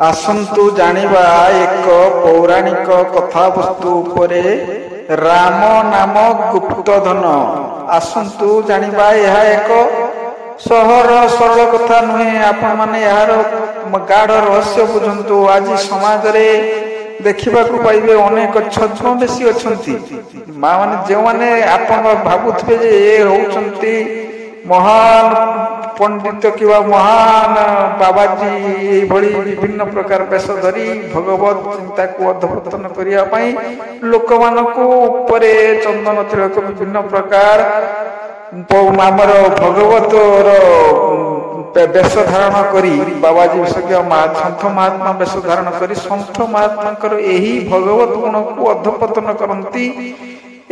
आसंतु जानिबा एक पौराणिक कथावस्तु उपरे राम नाम गुप्तधन। आसंतु जानिबा यह एक सहर सरल कथा नुहे, आपण माने यार गाढ़ रहस्य बुझंतु। आज समाज रे देखा पाइबे अनेक छद्मवेशी अच्छी माँ मैंने जो मैंने आप भावुवे ये होती महान पंडित कि महान बाबाजी ये विभिन्न प्रकार वेश धरी भगवत चिंता को अधपतन करने लोक मानक चंदन तिलक विभिन्न प्रकार आमर भगवत वेश धारण करी बाबाजी विशेष सन्थ महात्मा वेश धारण करी सन्थ महात्मा यही भगवत गुण को अधपतन करती।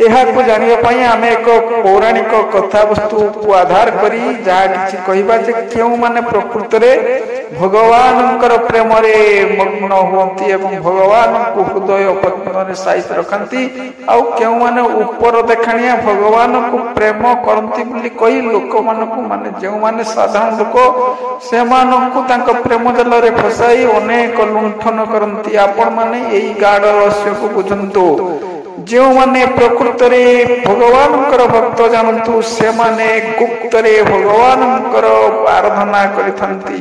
यह जानापी आम एक पौराणिक कथावस्तु को आधार करी जहाँ किसी कहवा क्यों माने प्रकृत में भगवान प्रेम मग्न हुंती एवं भगवान को हृदय पद्म साइज रखती आउ क्यों माने ऊपर देखाणिया भगवान को प्रेम करती बोली कही लोक माने जो माने साधारण लोक से प्रेम जल रे फसाई अनेक लुंठन करती। आपण माने यही गाढ़ रहस्य को बुझंतु। जो माने प्रकृत रे भगवान भक्त जानतु से माने गुप्त रे भगवान आराधना करिथंती।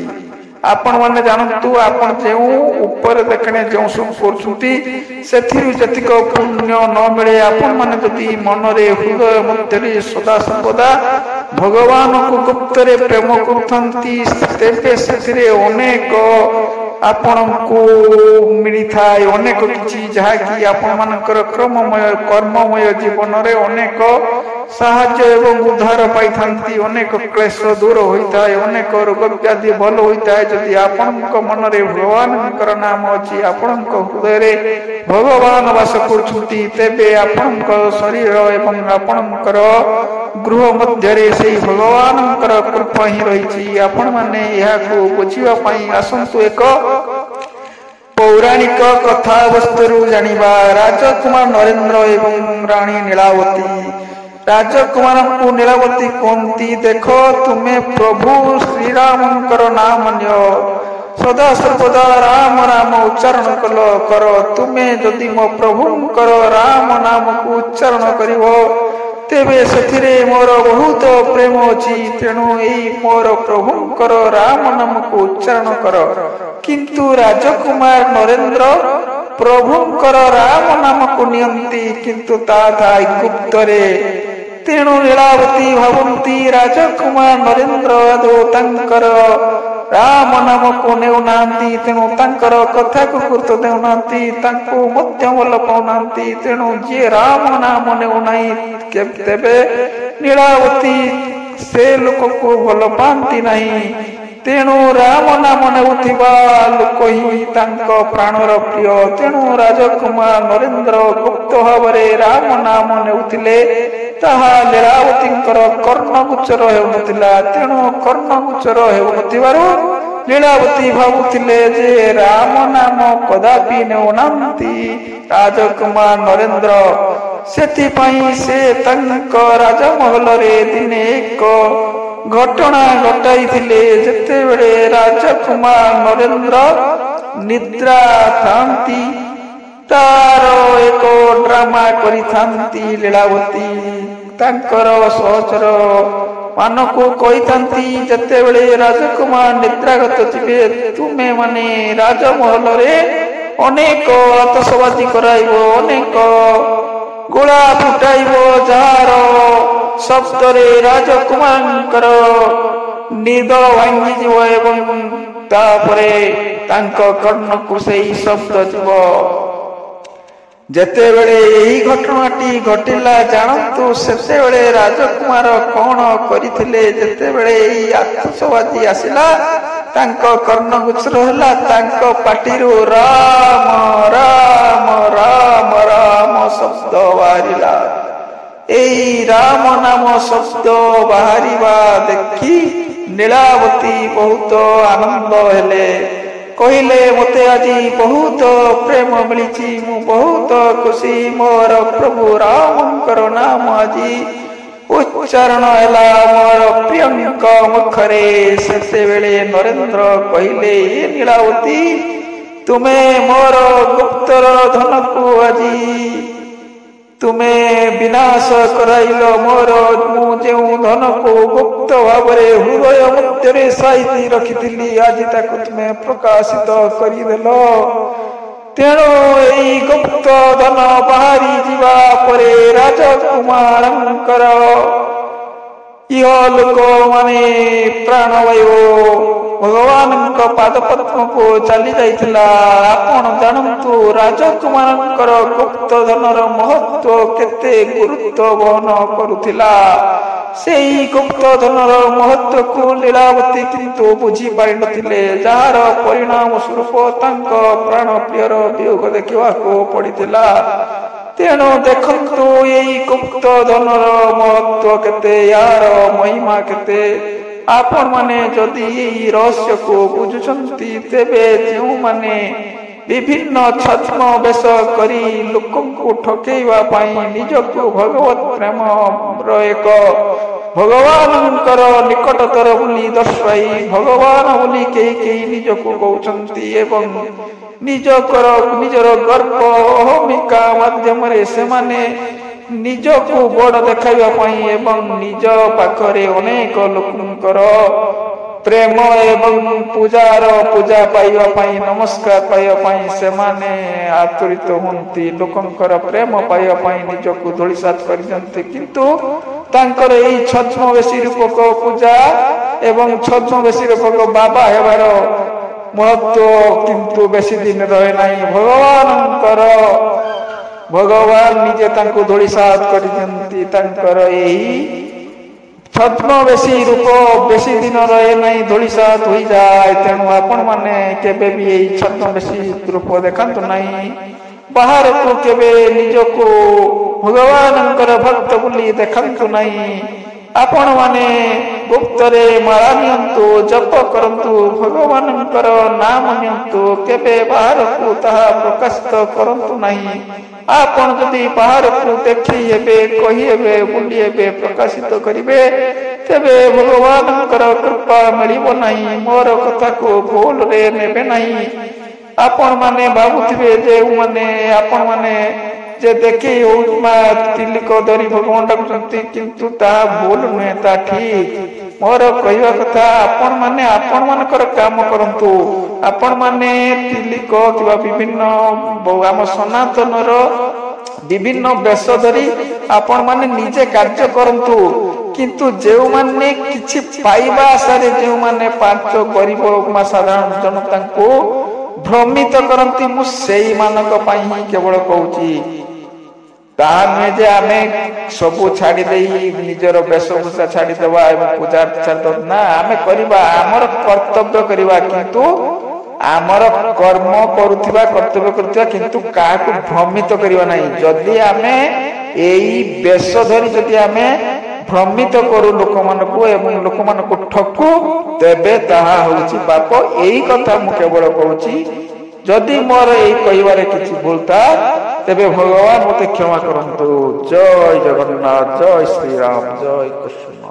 आपण माने जानतु आपण जो ऊपर देखने जो सब करछुती सेथिरु जतिक पुण्य न मिले आपण माने जति मन रे हृदय मध्य रे सदा सर्वदा भगवान को गुप्त रे प्रेम करथंती तेबे सेथिरे अनेक आपण को मिली थाए अनेक किछि जहा कि आपण मानकर क्रममय कर्ममय जीवन रे अनेक साहाय्य एवं उद्धार पाई थांती। अनेक क्लेश दूर होता है, अनेक रोग व्याधि भल होता है जदि आपण मन रे भगवान नाम अछि आपण हृदय रे भगवान वास करछुती तेबे आपण शरीर एवं आपण गृह मध्य रे से भगवान कृपा ही रही। आपण माने यह को बुझिबा पई आसंतु एक पौराणिक कथा वस्तु जानिबा। राजकुमार नरेंद्र एवं रानी नीलावती। राजकुमार को नीलावती कहती देखो तुम्हें प्रभु श्री राम नाम नियो सदा सर्वदा राम राम उच्चारण कर तुम्हें जदि मो प्रभु राम नाम को उच्चारण करिवो तेबे सेथिरे मोर बहुत प्रेम अछि तेणु एई मोर प्रभुंकर राम नाम को उच्चारण कर। किंतु राजकुमार नरेंद्र प्रभुंकर राम नाम को नियंती किंतु ता गुप्त रे तेणु लीलावती भावती राजकुमार नरेंद्र आदौ तांकर राम नाम को नेउनांती तेणु तांकर कथा को गुरुत्व देउनांती तांको मध्य भल पाउनांती तेणु जे राम नाम नेउनाई तेबे लीलावती से लोक को भल पांती नहीं तेणु राम नाम नेउथिबा लोक ही तांको प्राणर प्रिय। तेणु राजकुमार नरेंद्र गुप्त भावरे राम नाम नेउथिले ताहा लीलावतींकर कर्णगोचर हेउनथिला। तेणु कर्णगोचर हेउनथिबारु लीलावती भावुथिले जे राम नाम कदापि नेउनांती राजकुमार नरेंद्र। सेथिपाई से तांक राजमहल रे दिने एक घटना घटाई जेते बेले राजकुमार नरेंद्र निद्रा थांती तार एक ड्रामा करी थांती लीलावती तांकर सहचर मानको कही थांती जेते बेले राजकुमार निद्रागत जिबे तुमे माने राजमहल रे अनेक आतशबाजी कराइबो अनेक गोला फुटाइबो जार शब्द रे राजकुमार निद भांगी जीव एवं तापरे तांको कर्ण को सेई शब्द जीव। जेते बेले यही घटनाटी घटिला जानतु सेते बेले राजकुमार कौन करिथिले जेते बेले यही आतशबाजी आसिला तांको कर्णगोचर होला तांको पाटिरु राम राम राम राम शब्द बाहरिला। एई राम नाम शब्द बाहरिबा देखी नीलावती बहुत आनंद हेले कहले मते आजी बहुत प्रेम मिली मु बहुत खुशी मोर प्रभु रामंकर नाम आजी उच्चारण है मोर प्रियंक मुखरे से बेले नरेंद्र कहले नीलावती ତୁମେ ମୋର ଗୁପ୍ତର ଧନକୁ ଆଜି ତୁମେ ବିନାଶ କରାଇଲ। ମୋର ମୁଁ ଯେଉଁ ଧନକୁ ଗୁପ୍ତ ଭାବରେ ହୃଦୟ ମଧ୍ୟରେ ସାଇତି ରଖିଥିଲି ଆଜି ତାକୁ ତୁମେ ପ୍ରକାଶିତ କରିଦେଲ। ତେଣୁ ଏହି ଗୁପ୍ତ ଧନ ବାହାରି ଯିବା ପରେ ରାଜକୁମାରଙ୍କର ଲୋକମାନେ ପ୍ରାଣବାୟୁ ଭଗବାନଙ୍କ ପାଦପଦ୍ମକୁ ଚାଲି ଯାଇଥିଲା। ଆପଣ ଜାଣନ୍ତୁ ରାଜକୁମାରଙ୍କର ଗୁପ୍ତ ଧନର ମହତ୍ଵ କେତେ ଗୁରୁତ୍ୱ ବହନ କରୁଥିଲା। ସେହି ଗୁପ୍ତ ଧନର ମହତ୍ଵକୁ ଲୀଳାବତୀ କିନ୍ତୁ ବୁଝିପାରିନଥିଲେ, ଯାହାର ପରିଣାମ ସ୍ୱରୂପ ତାଙ୍କ ପ୍ରାଣ ପ୍ରିୟର ବିୟୋଗ ଦେଖିବାକୁ ପଡ଼ିଥିଲା। ତେଣୁ ଦେଖନ୍ତୁ ଏହି ଗୁପ୍ତ ଧନର ମହତ୍ଵ କେତେ, ଏହାର ମହିମା କେତେ। ଆପଣମାନେ ଯଦି ଏହି ରହସ୍ୟକୁ ବୁଝୁଛନ୍ତି, ତେବେ ଯେଉଁମାନେ ବିଭିନ୍ନ ଛଦ୍ମ ବେଶ କରି ଲୋକଙ୍କୁ ଠକେଇବା ପାଇଁ ନିଜକୁ ଭଗବତ ପ୍ରେମର ଏକ ଭଗବାନଙ୍କର ନିକଟତର ବୋଲି ଦର୍ଶାଇ ଭଗବାନ ବୋଲି କେହି କେହି ନିଜକୁ କହୁଛନ୍ତି ଏବଂ ନିଜର ଗର୍ବ ଅହମିକା ମାଧ୍ୟମରେ ସେମାନେ ନିଜକୁ ବଡ଼ ଦେଖାଇବା ପାଇଁ ଏବଂ ନିଜ ପାଖରେ ଅନେକ ଲୋକଙ୍କର ପ୍ରେମ ଏବଂ ପୂଜା ପାଇବା ପାଇଁ, ନମସ୍କାର ପାଇବା ପାଇଁ ସେମାନେ ଆତୁରିତ ହୁଅନ୍ତି। ଲୋକଙ୍କର ପ୍ରେମ ପାଇବା ପାଇଁ ନିଜକୁ ଧୂଳିସାତ କରିଦିଅନ୍ତି। କିନ୍ତୁ ତାଙ୍କର ଏହି ଛଦ୍ମବେଶୀ ରୂପକ ପୂଜା ଏବଂ ଛଦ୍ମବେଶୀ ରୂପକ ବାବା ହେବାର ମହତ୍ଵ କିନ୍ତୁ ବେଶୀ ଦିନ ରହେ ନାହିଁ। ଭଗବାନ ନିଜେ ତାଙ୍କୁ ଧୂଳିସାତ କରିଦିଅନ୍ତି। ତାଙ୍କର ଏହି ଛଦ୍ମବେଶୀ ରୂପ ବେଶୀ ଦିନ ରହେ ନାହିଁ, ଧୂଳିସାତ ହୋଇଯାଏ। ତେଣୁ ଆପଣମାନେ କେବେ ବି ଏହି ଛଦ୍ମବେଶୀ ରୂପ ଦେଖାନ୍ତୁ ନାହିଁ। ବାହାରକୁ କେବେ ନିଜକୁ ଭଗବାନଙ୍କର ଭକ୍ତ ବୋଲି ଦେଖାନ୍ତୁ ନାହିଁ। ଆପଣମାନେ ଗୁପ୍ତରେ ମାଳା ନିଅନ୍ତୁ, ଜପ କରନ୍ତୁ, ଭଗବାନଙ୍କର ନାମ ନିଅନ୍ତୁ, କେବେ ବାହାରକୁ ତାହା ପ୍ରକାଶିତ କରନ୍ତୁ ନାହିଁ। ଆପଣ ଯଦି ବାହାରକୁ ଦେଖି ହେବେ, କହି ହେବେ, ବୁଲି ହେବେ, ପ୍ରକାଶିତ କରିବେ, ତେବେ ଭଗବାନଙ୍କର କୃପା ମିଳିବ ନାହିଁ। ମୋର କଥାକୁ ଭୁଲରେ ନେବେ ନାହିଁ। ଆପଣମାନେ ଭାବୁଥିବେ ଆପଣମାନେ ଯେ ଦେଖି ତିଲିକ ଧରି ଭଗବାନ ଡାକୁଛନ୍ତି, କିନ୍ତୁ ତାହା ଭୁଲ ନୁହେଁ, ତାହା ଠିକ। ମୋର କହିବା କଥା, ଆପଣମାନଙ୍କର କାମ କରନ୍ତୁ। ଆପଣମାନେ ତିଲିକ କିମ୍ବା ବିଭିନ୍ନ ଆମ ସନାତନର ବିଭିନ୍ନ ବେଶ ଧରି ଆପଣମାନେ ନିଜେ କାର୍ଯ୍ୟ କରନ୍ତୁ। କିନ୍ତୁ ଯେଉଁମାନେ କିଛି ପାଇବା ଆଶାରେ ଯେଉଁମାନେ ପାଞ୍ଚ ଗରିବ ସାଧାରଣ ଜନତାଙ୍କୁ ଭ୍ରମିତ କରନ୍ତି, ମୁଁ ସେଇମାନଙ୍କ ପାଇଁ ହିଁ କେବଳ କହୁଛି। ତାହା ନୁହେଁ ଯେ ଆମେ ସବୁ ଛାଡ଼ି ଦେଇ ନିଜର ବେଶଭୂଷା ଛାଡ଼ିଦେବା ଏବଂ ପୂଜା ଛାଡ଼ିଦେବା। ନା, ଆମେ କରିବା, ଆମର କର୍ତ୍ତବ୍ୟ କରିବା, କିନ୍ତୁ ଆମର କର୍ମ କରୁଥିବା, କର୍ତ୍ତବ୍ୟ କରୁଥିବା, କିନ୍ତୁ କାହାକୁ ଭ୍ରମିତ କରିବା ନାହିଁ। ଯଦି ଆମେ ଏଇ ବେଶ ଧରି ଯଦି ଆମେ ଭ୍ରମିତ କରୁ ଲୋକମାନଙ୍କୁ ଏବଂ ଲୋକମାନଙ୍କୁ ଠକୁ, ତେବେ ତାହା ହେଉଛି ପାପ। ଏଇ କଥା ମୁଁ କେବଳ କହୁଛି। ଯଦି ମୋର ଏଇ କହିବାରେ କିଛି ଭୁଲ ଥାଏ, ତେବେ ଭଗବାନ ମୋତେ କ୍ଷମା କରନ୍ତୁ। ଜୟ ଜଗନ୍ନାଥ, ଜୟ ଶ୍ରୀରାମ, ଜୟ କୃଷ୍ଣ।